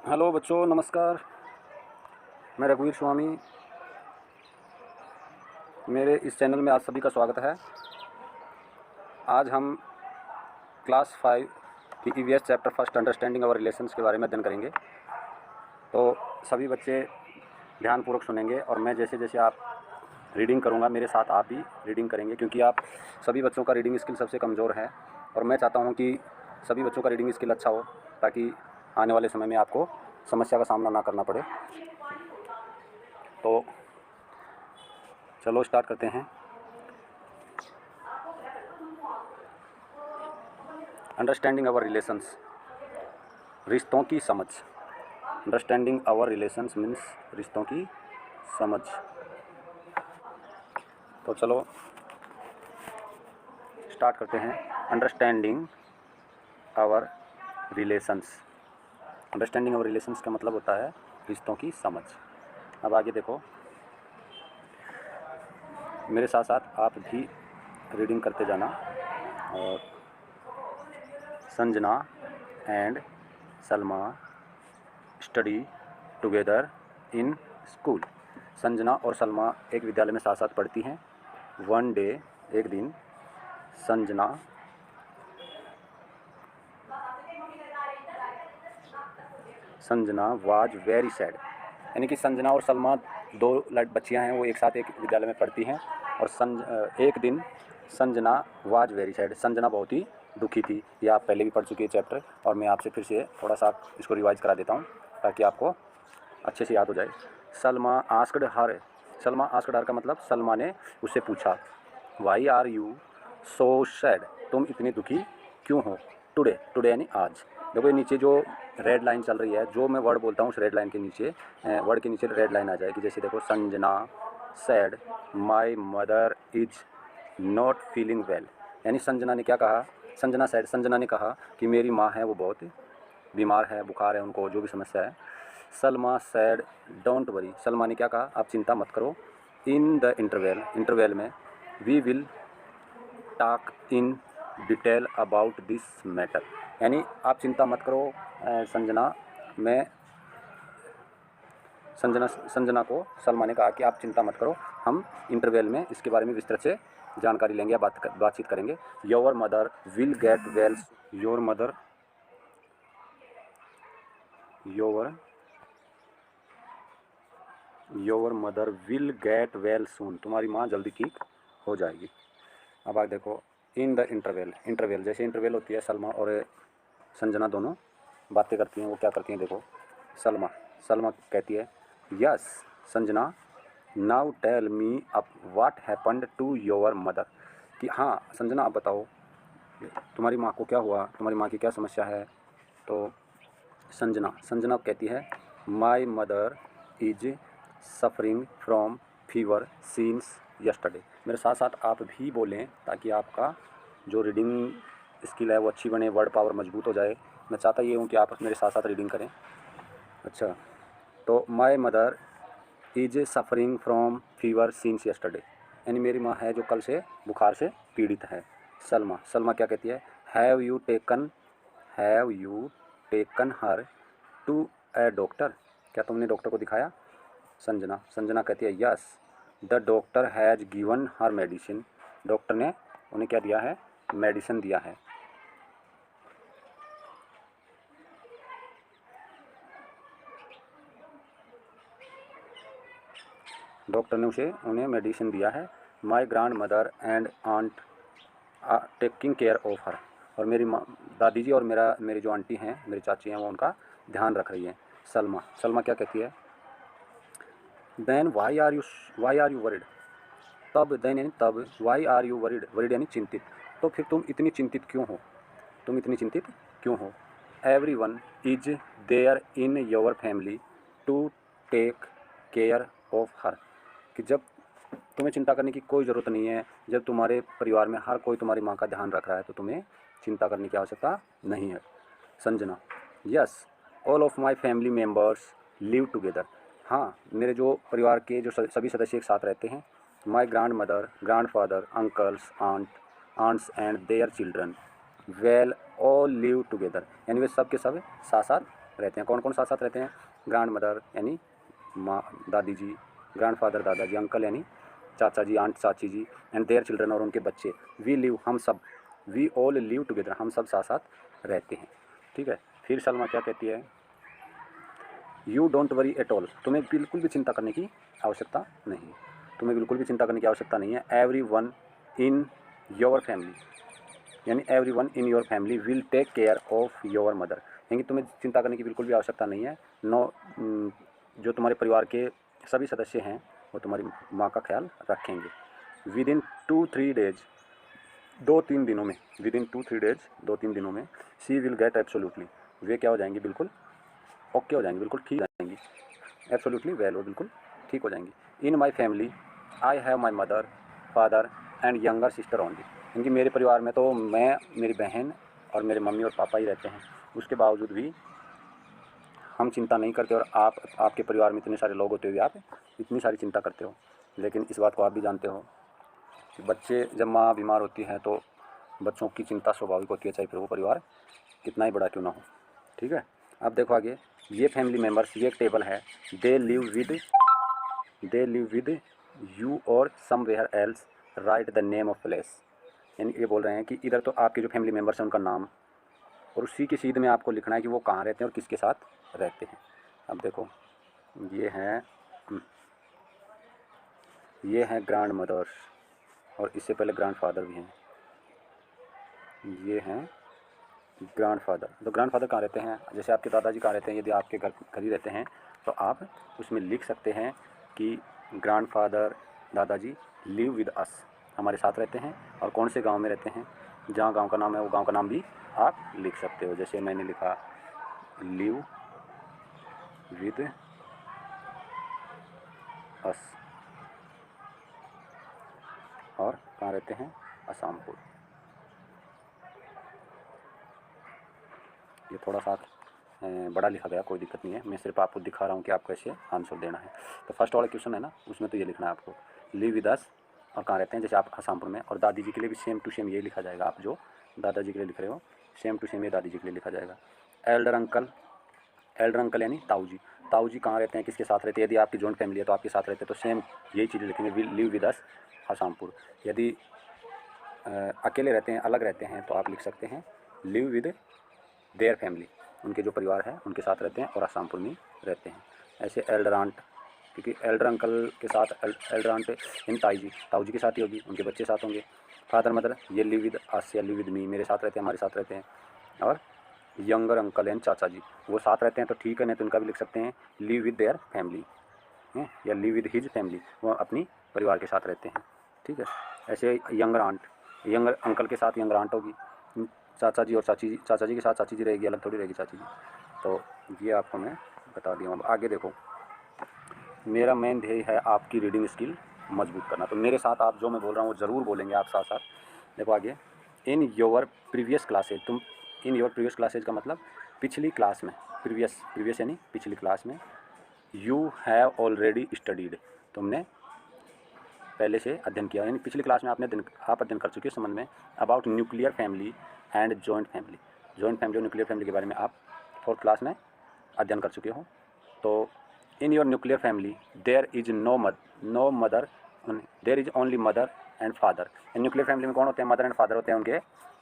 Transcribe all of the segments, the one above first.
Hello बच्चों, नमस्कार। मैं रघुवीर स्वामी। मेरे इस चैनल में आप सभी का स्वागत है। आज हम क्लास 5 की ईवीएस चैप्टर फर्स्ट अंडरस्टैंडिंग अवर रिलेशंस के बारे में अध्ययन करेंगे। तो सभी बच्चे ध्यानपूर्वक सुनेंगे और मैं जैसे जैसे आप रीडिंग करूंगा मेरे साथ आप भी रीडिंग करेंगे, क्योंकि आप सभी बच्चों का रीडिंग स्किल सबसे कमज़ोर है और मैं चाहता हूं कि सभी बच्चों का रीडिंग स्किल अच्छा हो, ताकि आने वाले समय में आपको समस्या का सामना ना करना पड़े। तो चलो स्टार्ट करते हैं। अंडरस्टैंडिंग आवर रिलेशंस, रिश्तों की समझ। अंडरस्टैंडिंग आवर रिलेशंस मीन्स रिश्तों की समझ। तो चलो स्टार्ट करते हैं। Understanding our relations. Understanding our relations का मतलब होता है रिश्तों की समझ। अब आगे देखो, मेरे साथ साथ आप भी रीडिंग करते जाना। और Sanjana and Salma study together in school. Sanjana और सलमा एक विद्यालय में साथ साथ पढ़ती हैं। वन डे, एक दिन, संजना वाज वेरी सैड। यानी कि संजना और सलमा दो बच्चियां हैं, वो एक साथ एक विद्यालय में पढ़ती हैं। और एक दिन Sanjana was very sad, Sanjana बहुत ही दुखी थी। ये आप पहले भी पढ़ चुके हैं चैप्टर, और मैं आपसे फिर से थोड़ा सा इसको रिवाइज करा देता हूँ ताकि आपको अच्छे से याद हो जाए। Salma asked her, Salma asked her का मतलब सलमा ने उससे पूछा, why are you so sad, तुम इतनी दुखी क्यों हो। टुडे, टुडे यानी आज। देखो ये नीचे जो रेड लाइन चल रही है, जो मैं वर्ड बोलता हूँ उस रेड लाइन के नीचे, वर्ड के नीचे रेड लाइन आ जाएगी। जैसे देखो, Sanjana sad my mother is not feeling well. यानी संजना ने क्या कहा, संजना सैड, संजना ने कहा कि मेरी माँ है वो बहुत बीमार है, बुखार है उनको, जो भी समस्या है। Salma said don't worry, Salma ने क्या कहा, आप चिंता मत करो। इन द इंटरवेल, इंटरवेल में, we will talk in detail about this matter. यानी आप चिंता मत करो संजना। मैं संजना को सलमा ने कहा कि आप चिंता मत करो, हम इंटरवेल में इसके बारे में विस्तृत से जानकारी लेंगे या बातचीत करेंगे। Your mother will get well, your mother, your mother will get well soon, तुम्हारी माँ जल्दी ठीक हो जाएगी। अब आगे देखो, इन द इंटरवेल, इंटरवेल जैसे इंटरवेल होती है, सलमा और संजना दोनों बातें करती हैं। वो क्या करती हैं देखो, सलमा सलमा कहती है, yes Sanjana, now tell me अब what happened to your mother. कि हाँ संजना, आप बताओ तुम्हारी माँ को क्या हुआ, तुम्हारी माँ की क्या समस्या है। तो संजना कहती है, my mother is suffering from fever scenes yesterday. मेरे साथ साथ आप भी बोलें ताकि आपका जो रीडिंग स्किल है वो अच्छी बने, वर्ड पावर मजबूत हो जाए। मैं चाहता ये हूँ कि आप मेरे साथ साथ रीडिंग करें। अच्छा, तो my mother is suffering from fever scenes yesterday, यानी मेरी माँ है जो कल से बुखार से पीड़ित है। सलमा क्या कहती है, have you taken her to a doctor, क्या तुमने डॉक्टर को दिखाया। संजना कहती है, yes the doctor has given her medicine, doctor ने उन्हें क्या दिया है, मेडिसिन दिया है। डॉक्टर ने उन्हें मेडिसिन दिया है। My grandmother and aunt are taking care of her, और मेरी दादी जी और मेरी जो आंटी हैं, मेरी चाची हैं, वो उनका ध्यान रख रही हैं। सलमा क्या कहती है, then why are you worried, तब, देन यानी तब, why are you worried, worried यानी चिंतित, तो फिर तुम इतनी चिंतित क्यों हो, तुम इतनी चिंतित क्यों हो। Everyone is there in your family to take care of her, कि जब तुम्हें चिंता करने की कोई ज़रूरत नहीं है, जब तुम्हारे परिवार में हर कोई तुम्हारी माँ का ध्यान रख रहा है तो तुम्हें चिंता करने की आवश्यकता नहीं है। Sanjana, yes all of my family members live together, हाँ मेरे जो परिवार के जो सभी सदस्य एक साथ रहते हैं। My grandmother, grandfather, uncles, aunts and their children well all live together, यानी वे सब के सब साथ साथ रहते हैं। कौन कौन साथ साथ रहते हैं? ग्रैंड मदर यानी माँ दादी जी, ग्रैंड फादर दादाजी, अंकल यानी चाचा जी, आंट चाची जी, एंड देयर चिल्ड्रन और उनके बच्चे। वी लिव हम सब, वी ऑल लिव टुगेदर हम सब साथ साथ रहते हैं। ठीक है। फिर सलमा क्या कहती है? You don't worry at all, तुम्हें बिल्कुल भी चिंता करने की आवश्यकता नहीं, तुम्हें बिल्कुल भी चिंता करने की आवश्यकता नहीं है। Everyone in your family यानी everyone in your family will take care of your mother, यानी तुम्हें चिंता करने की बिल्कुल भी आवश्यकता नहीं है। नो, जो तुम्हारे परिवार के सभी सदस्य हैं वो तुम्हारी माँ का ख्याल रखेंगे। विद इन 2-3 डेज, 2-3 दिनों में, विद इन 2-3 डेज 2-3 दिनों में, शी विल गेट एब्सोल्युटली, वे क्या हो जाएंगी? बिल्कुल ओके हो जाएंगी, बिल्कुल ठीक हो जाएंगी। एब्सोल्युटली वेल, वो बिल्कुल ठीक हो जाएंगी। In my family I have my mother, father and younger sister only, क्योंकि मेरे परिवार में तो मैं, मेरी बहन और मेरे मम्मी और पापा ही रहते हैं। उसके बावजूद भी हम चिंता नहीं करते, और आपके परिवार में इतने सारे लोग होते हुए आप इतनी सारी चिंता करते हो। लेकिन इस बात को आप भी जानते हो कि बच्चे, जब माँ बीमार होती है तो बच्चों की चिंता स्वाभाविक होती है, चाहे फिर वो परिवार कितना ही बड़ा क्यों ना हो। ठीक है। अब देखो आगे, ये फैमिली मेम्बर्स, ये एक टेबल है। दे लिव विद यू और somewhere else, right the name of place, यानी ये बोल रहे हैं कि इधर तो आपके जो फैमिली मेम्बर्स हैं उनका नाम, और उसी की सीध में आपको लिखना है कि वो कहाँ रहते हैं और किसके साथ रहते हैं। अब देखो, ये हैं ग्रैंड मदर्स, और इससे पहले ग्रैंड फादर भी हैं। ये हैं ग्रैंड फादर। तो ग्रैंड फादर कहाँ रहते हैं? जैसे आपके दादाजी कहाँ रहते हैं, यदि आपके घर ही रहते हैं तो आप उसमें लिख सकते हैं कि ग्रैंड फादर दादाजी लिव विद अस, हमारे साथ रहते हैं। और कौन से गांव में रहते हैं? जहाँ गांव का नाम है वो गांव का नाम भी आप लिख सकते हो। जैसे मैंने लिखा लिव विद अस, और कहाँ रहते हैं? असामपुर। ये थोड़ा सा बड़ा लिखा गया, कोई दिक्कत नहीं है, मैं सिर्फ आपको दिखा रहा हूँ कि आपको कैसे आंसर देना है। तो फर्स्ट वाला क्वेश्चन है ना, उसमें तो ये लिखना है आपको, लिव विद अस, और कहाँ रहते हैं? जैसे आप असामपुर में। और दादी जी के लिए भी सेम टू सेम ये लिखा जाएगा, आप जो दादाजी के लिए लिख रहे हो सेम टू सेम ये दादी जी के लिए लिखा जाएगा। एल्डर अंकल यानी ताऊ जी कहाँ रहते हैं, किसके साथ रहते हैं? यदि आपकी जॉइंट फैमिली है तो आपके साथ रहते हैं तो सेम यही चीज़ें लिखेंगे, लिव विद अस असामपुर। यदि अकेले रहते हैं, अलग रहते हैं, तो आप लिख सकते हैं लिव विद देयर फैमिली, उनके जो परिवार है उनके साथ रहते हैं और आसामपुर में रहते हैं। ऐसे एल्डर आंट, क्योंकि एल्डर अंकल के साथ एल्डर आंट इन ताऊ जी के साथ ही होगी, उनके बच्चे साथ होंगे। फादर मदर, ये लिव विद अस या लिव विद मी, मेरे साथ रहते हैं, हमारे साथ रहते हैं। और यंगर अंकल एंड चाचा जी, वो साथ रहते हैं तो ठीक है, नहीं तो उनका भी लिख सकते हैं लिव विद देयर फैमिली, या लिव विद हिज फैमिली, वो अपनी परिवार के साथ रहते हैं। ठीक है। ऐसे यंगर आंट, यंगर अंकल के साथ यंगर आंट होगी, चाचा जी और चाचा जी के साथ चाची जी रहेगी, अलग थोड़ी रहेगी चाची जी। तो ये आपको मैं बता दिया हूँ। अब आगे देखो, मेरा मेन ध्येय है आपकी रीडिंग स्किल मजबूत करना, तो मेरे साथ आप जो मैं बोल रहा हूँ वो ज़रूर बोलेंगे आप साथ साथ। देखो आगे, इन योर प्रीवियस क्लासेज, तुम इन योर प्रीवियस क्लासेज का मतलब पिछली क्लास में, प्रीवियस यानी पिछली क्लास में, यू हैव ऑलरेडी स्टडीड, तुमने पहले से अध्ययन किया, यानी पिछली क्लास में आप अध्ययन कर चुके हैं संबंध में about nuclear family and joint family, और न्यूक्लियर फैमिली के बारे में आप 4th क्लास में अध्ययन कर चुके हो। तो in your nuclear family there is no mother, there is only mother and father. Nuclear family में कौन होते हैं? मदर एंड फादर होते हैं, उनके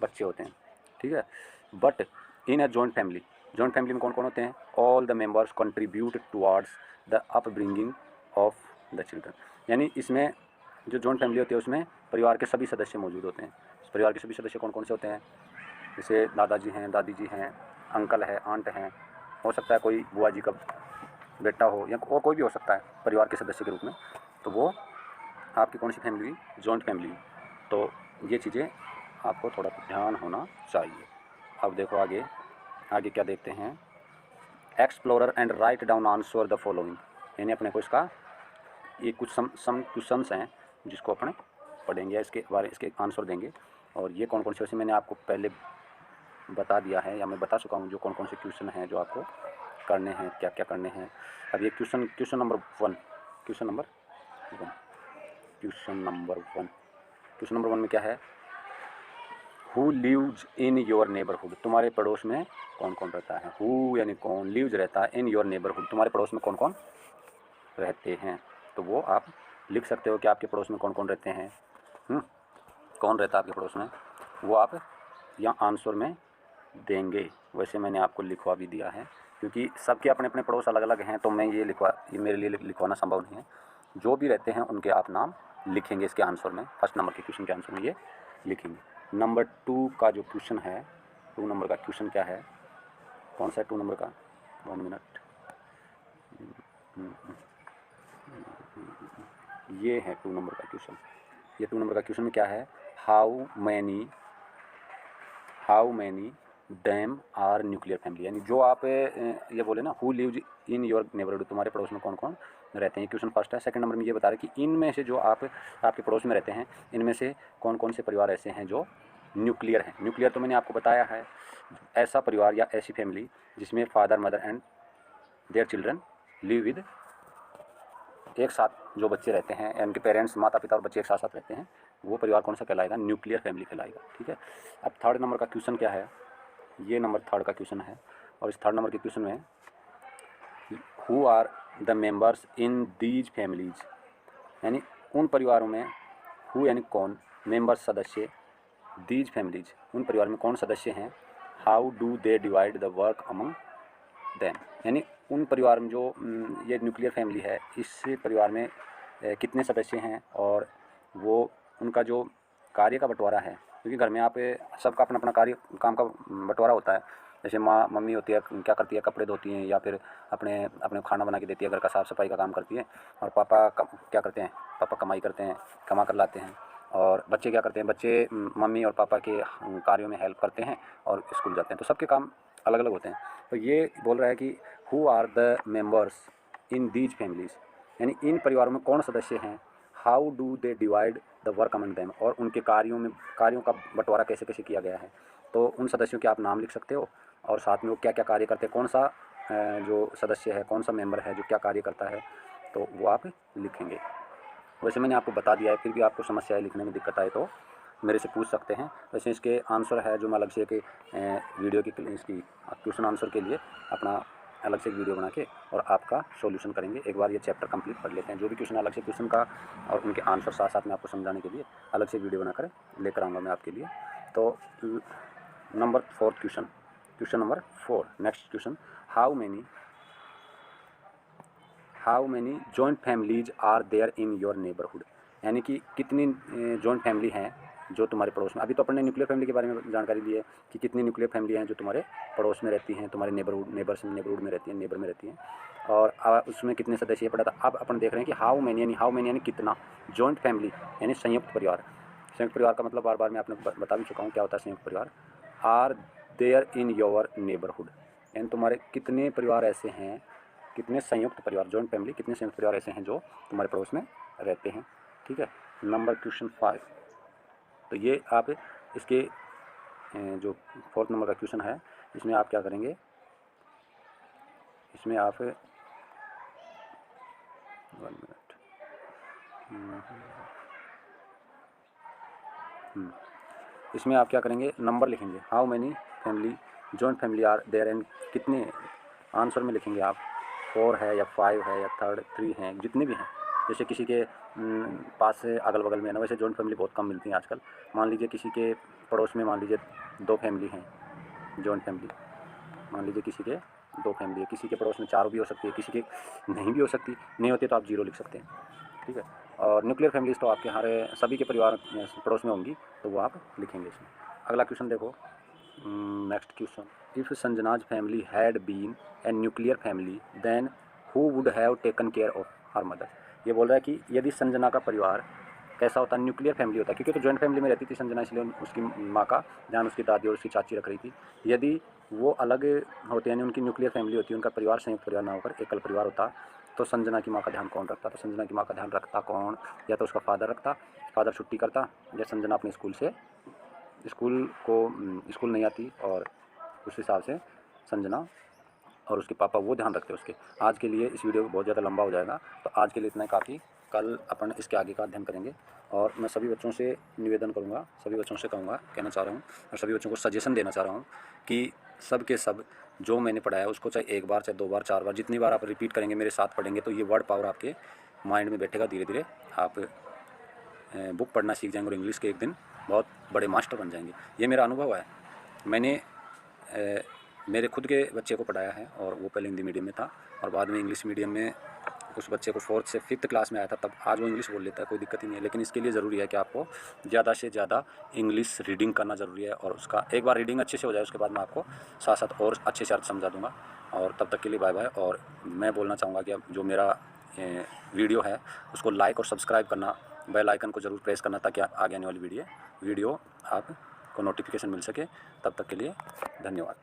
बच्चे होते हैं। ठीक है। But in a joint family में कौन कौन होते हैं? All the members contribute towards the upbringing of the children, यानी इसमें जो जॉइंट फैमिली होती है उसमें परिवार के सभी सदस्य मौजूद होते हैं। परिवार के सभी सदस्य कौन कौन से होते हैं? जैसे दादाजी हैं, दादी जी हैं, अंकल है, आंट हैं, हो सकता है कोई बुआ जी का बेटा हो, या और कोई भी हो सकता है परिवार के सदस्य के रूप में। तो वो आपकी कौन सी फैमिली हुई? Joint family. तो ये चीज़ें आपको थोड़ा ध्यान होना चाहिए। अब देखो आगे क्या देखते हैं, explorer and write down answer the following, यानी अपने को इसका ये कुछ सम क्वेश्चंस हैं जिसको अपने पढ़ेंगे, इसके आंसर देंगे। और ये कौन कौन से, वैसे मैंने आपको पहले बता दिया है या मैं बता चुका हूँ जो कौन कौन से क्वेश्चन हैं जो आपको करने हैं, क्या क्या करने हैं। अब ये क्वेश्चन नंबर वन में क्या है? Who lives in your neighbourhood, तुम्हारे पड़ोस में कौन कौन रहता है। हु यानी कौन, लिव्स रहता है, इन योर नेबरहुड तुम्हारे पड़ोस में कौन कौन रहते हैं। तो वो आप लिख सकते हो कि आपके पड़ोस में कौन कौन रहते हैं। कौन रहता है आपके पड़ोस में, वो आप यहाँ आंसर में देंगे। वैसे मैंने आपको लिखवा भी दिया है, क्योंकि सबके अपने अपने पड़ोस अलग अलग हैं, तो मैं ये मेरे लिए लिखवाना संभव नहीं है। जो भी रहते हैं उनके आप नाम लिखेंगे इसके आंसर में, फर्स्ट नंबर के क्वेश्चन के आंसर में ये लिखेंगे। नंबर 2 का जो क्वेश्चन है, 2 नंबर का क्वेश्चन क्या है, कौन सा है 2 नंबर का, 1 मिनट, ये है 2 नंबर का क्वेश्चन। ये 2 नंबर का क्वेश्चन में क्या है, how many them are nuclear family, यानी जो आप ये बोले ना, who lives in your neighbourhood तुम्हारे पड़ोस में कौन कौन रहते हैं, क्वेश्चन फर्स्ट है। सेकंड नंबर में ये बता रहे कि इनमें से जो आपके पड़ोस में रहते हैं, इनमें से कौन कौन से परिवार ऐसे हैं जो न्यूक्लियर हैं। न्यूक्लियर तो मैंने आपको बताया है, ऐसा परिवार या ऐसी फैमिली जिसमें father mother and their children live with, एक साथ जो बच्चे रहते हैं, उनके पेरेंट्स माता पिता और बच्चे एक साथ साथ रहते हैं, वो परिवार कौन सा कहलाएगा, न्यूक्लियर फैमिली कहलाएगा। ठीक है। अब थर्ड नंबर का क्वेश्चन क्या है, ये नंबर 3 का क्वेश्चन है, और इस 3 नंबर के क्वेश्चन में who are the members in these families, यानी उन परिवारों में, हु यानी कौन, मेंबर्स सदस्य, दीज फैमिलीज उन परिवार में कौन सदस्य हैं, how do they divide the work among them, यानी उन परिवार में जो ये न्यूक्लियर फैमिली है, इस परिवार में कितने सदस्य हैं और वो उनका जो कार्य का बंटवारा है, क्योंकि घर में आप सबका अपना अपना कार्य काम का बंटवारा होता है। जैसे माँ मम्मी होती है, क्या करती है, कपड़े धोती हैं या फिर अपने खाना बना के देती है, घर का साफ़ सफाई का काम करती है। और पापा क्या करते हैं, पापा कमाई करते हैं, कमा कर लाते हैं। और बच्चे क्या करते हैं, बच्चे मम्मी और पापा के कार्यों में हेल्प करते हैं और स्कूल जाते हैं। तो सबके काम अलग अलग होते हैं। तो ये बोल रहा है कि who are the members in these families, यानी इन परिवारों में कौन सदस्य हैं, how do they divide the work among them, और उनके कार्यों का बंटवारा कैसे कैसे किया गया है। तो उन सदस्यों के आप नाम लिख सकते हो, और साथ में वो क्या क्या कार्य करते हैं, कौन सा जो सदस्य है, कौन सा मेंबर है जो क्या कार्य करता है, तो वो आप लिखेंगे। वैसे मैंने आपको बता दिया है, फिर भी आपको समस्या है, लिखने में दिक्कत आए तो मेरे से पूछ सकते हैं। वैसे इसके आंसर है जो मैं अलग से एक वीडियो की इसकी क्वेश्चन आंसर के लिए अपना अलग से एक वीडियो बना के और आपका सॉल्यूशन करेंगे। एक बार ये चैप्टर कंप्लीट कर लेते हैं। जो भी क्वेश्चन अलग से क्वेश्चन का और उनके आंसर साथ साथ में आपको समझाने के लिए अलग से वीडियो बनाकर लेकर आऊँगा मैं आपके लिए। तो number 4 question number 4, next question, how many joint families are there in your neighbourhood, यानी कि कितनी जॉइंट फैमिली हैं जो तुम्हारे पड़ोस में। अभी तो अपन ने न्यूक्लियर फैमिली के बारे में जानकारी दी है कि कितनी न्यूक्लियर फैमिली हैं जो तुम्हारे पड़ोस में रहती हैं, तुम्हारे नेबरहुड में रहती हैं, नेबर में रहती हैं, और उसमें कितने सदस्य पड़ा था। अब अपन देख रहे हैं कि हाउ मैनी यानी कितना, जॉइंट फैमिली यानी संयुक्त परिवार। संयुक्त परिवार का मतलब बार बार मैं आपने बता भी चुका हूँ क्या होता है संयुक्त परिवार। Are there in your neighbourhood, यानी तुम्हारे कितने परिवार ऐसे हैं, कितने संयुक्त परिवार, जॉइंट फैमिली, कितने संयुक्त परिवार ऐसे हैं जो तुम्हारे पड़ोस में रहते हैं। ठीक है। नंबर क्वेश्चन 5, तो ये आप इसके जो 4th नंबर का क्वेश्चन है, इसमें आप क्या करेंगे, इसमें आप 1 मिनट, इसमें आप क्या करेंगे, नंबर लिखेंगे, how many family joint family are there, and कितने आंसर में लिखेंगे आप, 4 है या 5 है या 3 हैं, जितने भी हैं। जैसे किसी के पास से अगल बगल में ना, वैसे जॉइंट फैमिली बहुत कम मिलती हैं आजकल। मान लीजिए किसी के पड़ोस में मान लीजिए 2 फैमिली हैं जॉइंट फैमिली, मान लीजिए किसी के 2 फैमिली है, किसी के पड़ोस में 4 भी हो सकती है, किसी के नहीं भी हो सकती, नहीं होती तो आप 0 लिख सकते हैं। ठीक है। और न्यूक्लियर फैमिलीज तो आपके हमारे सभी के परिवार पड़ोस में होंगी, तो वो आप लिखेंगे इसमें। अगला क्वेश्चन देखो, next question, if Sanjana's family had been a nuclear family then who would have taken care of her mother. ये बोल रहा है कि यदि संजना का परिवार कैसा होता, न्यूक्लियर फैमिली होता, क्योंकि तो जॉइंट फैमिली में रहती थी संजना, इसलिए उसकी माँ का ध्यान उसकी दादी और उसकी चाची रख रही थी। यदि वो अलग होते, यानी उनकी न्यूक्लियर फैमिली होती, उनका परिवार संयुक्त परिवार ना होकर एकल परिवार होता, तो संजना की माँ का ध्यान कौन रखता। तो संजना की माँ का ध्यान रखता कौन, या तो उसका फादर रखता, फादर छुट्टी करता, या संजना अपने स्कूल नहीं आती और उस हिसाब से संजना और उसके पापा वो ध्यान रखते हैं उसके। आज के लिए इस वीडियो बहुत ज़्यादा लंबा हो जाएगा, तो आज के लिए इतना ही काफ़ी। कल अपन इसके आगे का अध्ययन करेंगे। और मैं सभी बच्चों से निवेदन करूँगा, सभी बच्चों से कहना चाह रहा हूँ और सभी बच्चों को सजेशन देना चाह रहा हूँ कि सब के सब जो मैंने पढ़ाया उसको चाहे 1 बार, चाहे 2 बार, 4 बार, जितनी बार आप रिपीट करेंगे, मेरे साथ पढ़ेंगे, तो ये वर्ड पावर आपके माइंड में बैठेगा। धीरे धीरे आप बुक पढ़ना सीख जाएंगे और इंग्लिश के एक दिन बहुत बड़े मास्टर बन जाएंगे। ये मेरा अनुभव है। मैंने मेरे खुद के बच्चे को पढ़ाया है और वो पहले हिंदी मीडियम में था और बाद में इंग्लिश मीडियम में उस बच्चे को 4th से 5th क्लास में आया था, तब आज वो इंग्लिश बोल लेता है, कोई दिक्कत ही नहीं है। लेकिन इसके लिए ज़रूरी है कि आपको ज़्यादा से ज़्यादा इंग्लिश रीडिंग करना ज़रूरी है और उसका एक बार रीडिंग अच्छे से हो जाए उसके बाद मैं आपको साथ साथ और अच्छे से अर्थ समझा दूँगा। और तब तक के लिए बाय बाय। और मैं बोलना चाहूँगा कि अब जो मेरा वीडियो है उसको लाइक और सब्सक्राइब करना, बेल आइकन को ज़रूर प्रेस करना ताकि आगे आने वाली वीडियो आपको नोटिफिकेशन मिल सके। तब तक के लिए धन्यवाद।